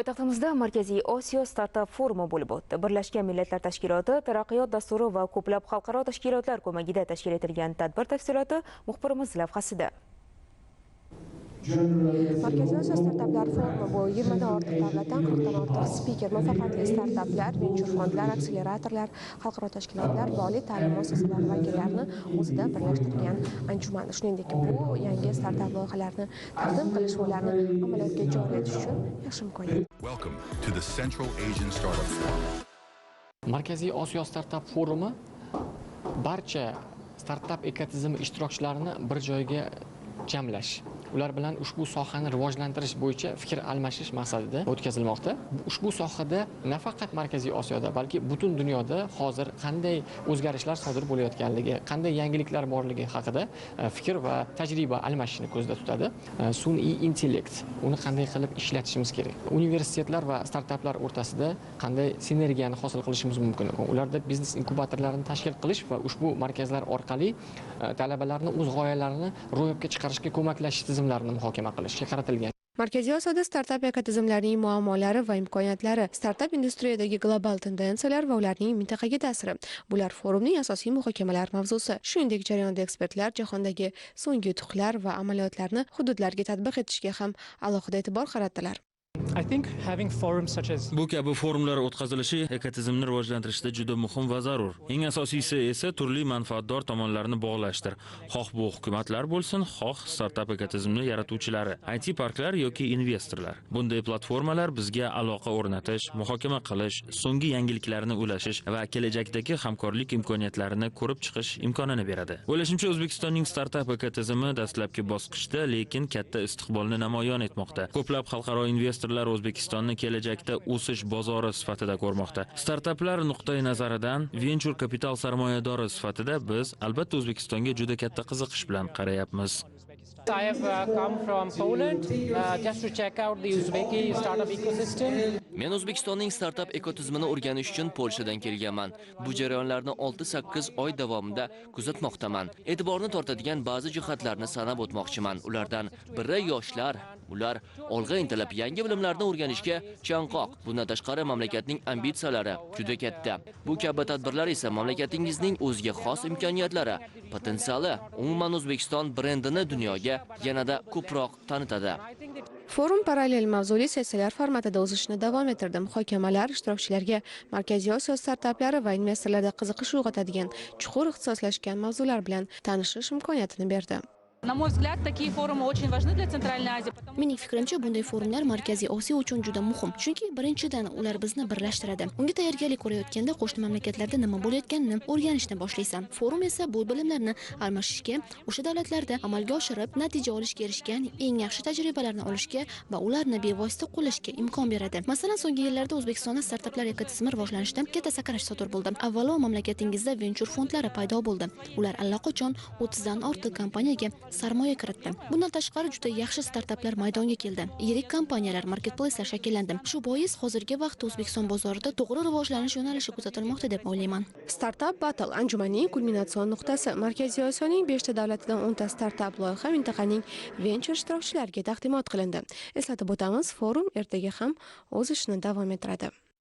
Poytaxtimizda Markaziy Osiyo startap forumi bo'lib o'tdi. Birlashgan Millatlar Tashkiloti, Taraqqiyot dasturi va ko'plab xalqaro tashkilotlar ko'magida tashkil etilgan tadbir tafsiloti muxbirimiz lavhasida. Markaziy Osiyo startaplar forumi bu 20 dan ortiq davlatdan 40 dan ortiq spiker, muvaffaqiyatli startaplar, venture fondlar, akseleratorlar, xalqaro tashkilotlar va oliy ta'lim muassasalari vakillarini o'zida birlashtirgan anjuman. Shuningdek, bu yangi startap loyihalarini taqdim qilish va ularni amaliyotga joriy etish uchun yaxshi imkoniyat. Welcome to the Central Asian Startup Forum. Markaziy Osiyo startap forumi barcha startap ekotizimi ishtirokchilarini bir joyga jamlash, ular bilan ushbu sohani rivojlantirish bo'yicha fikr almashish maqsadida o'tkazilmoqda. Ushbu sohada nafaqat Markaziy Osiyoda, balki butun dunyoda hozir qanday o'zgarishlar sodir bo'layotganligi, qanday yangiliklar borligi haqida fikr va tajriba almashishni ko'zda tutadi. Sun'iy intellekt, uni qanday qilib ishlatishimiz kerak? Universitetlar va startaplar o'rtasida qanday sinergiyani hosil qilishimiz mumkin? Ularda biznes inkubatorlarini tashkil qilish va ushbu markazlar orqali talabalarni o'z g'oyalarini ro'yobga chiqarishga ko'maklashish tizimlarini muhokama qilishga qaratilgan. Markaziy Osiyoda startap ekotizimlarining muammolari va imkoniyatlari, startap industriyadagi global tendensiyalar va ularning mintaqaga ta'siri. Bular forumning asosiy muhokamalar mavzusi. Shuningdek, jarayonda ekspertlar jahondagi so'nggi yutuqlar va amaliyotlarni hududlarga tatbiq etishga ham alohida e'tibor qaratdilar. Bu kabi forumlar o'tkazilishi ekotizimni rivojlantirishda juda muhim va zarur. Eng asosiysi esa turli manfaatdor tomonlarni bog'lashdir. Xoh bu hukumatlar bo'lsin, xoh startap ekotizimni yaratuvchilari, IT parklar yoki investorlar. Bunday platformalar bizga aloqa o'rnatish, muhokama qilish, so'nggi yangiliklarni ulashish va kelajakdagi hamkorlik imkoniyatlarini ko'rib chiqish imkonini beradi. O'ylashimcha, O'zbekistonning startap ekotizimi dastlabki bosqichda, lekin katta istiqbolni namoyon etmoqda. Ko'plab xalqaro investorlar O'zbekistonni kelajakda o'sish bozori sifatida ko'rmoqda. Startaplar nuqtai nazaridan venture kapital sarmoyadori sifatida biz albatta O'zbekistonga juda katta qiziqish bilan qarayapmiz. I have come from Poland just to check out the Uzbeki startup ecosystem. Men O'zbekistonning startup ekotizimini o'rganish uchun Polshadan kelganman. Bu jarayonlarni 6-8 oy davomida kuzatmoqdaman. E'tiborni tortadigan ba'zi jihatlarni sanab o'tmoqchiman. Ulardan biri yoshlar. Ular olg'a intilib yangi bilimlarni o'rganishga chanqoq. Bundan tashqari mamlakatning ambitsiyalari juda katta. Bu kabi tadbirlar esa mamlakatingizning o'ziga xos imkoniyatlari, potensiali, umuman O'zbekiston brendini dunyoga yanada ko'proq tanitadi. Forum parallel mavzuli sessiyalar formatida o'zishni davom ettirdi. Muhokamalar ishtirokchilarga Markaziy Osiyo startaplari va investorlarda qiziqish uyg'otadigan chuqur ixtisoslashgan mavzular bilan tanishish imkoniyatini berdi. На мой взгляд, такие форумы очень важны для Центральной Азии. Mening fikrimcha, bunday forumlar Markaziy Osiyo uchun juda muhim. Chunki birinchidan ular bizni birlashtiradi. Unga tayyorgarlik ko'rayotganda qo'shni mamlakatlarda nima bo'layotganini o'rganishni boshlaysan. Forum esa bu bilimlarni almashishga, o'sha davlatlarda amalga oshirib, natija olishga erishgan eng yaxshi tajribalarni olishga va ularni bevosita qo'llashga imkon beradi. Masalan, so'nggi yillarda O'zbekistonda startaplar ekotizimi rivojlanishida katta sakrash sodir bo'ldi. Avvalo, mamlakatingizda venture fondlari paydo bo'ldi. Ular allaqachon 30 dan ortiq kompaniyaga sarmoya kiritdi. Bundan tashqari juda yaxshi startaplar maydonga keldi. Yirik kompaniyalar, marketplacelar shakllandi. Shu bois hozirgi vaqtda O'zbekiston bozorida to'g'ri rivojlanish yo'nalishi kuzatilmoqda deb o'ylayman. Startup Battle anjumanning kulminatsion nuqtasi. Markaziy Osiyoning 5 ta davlatidan 10 ta startap loyiha mintaqaning venture ishtirokchilariga taqdimot qilindi. Eslatib o'tamiz, forum ertaga ham o'z ishini davom ettiradi.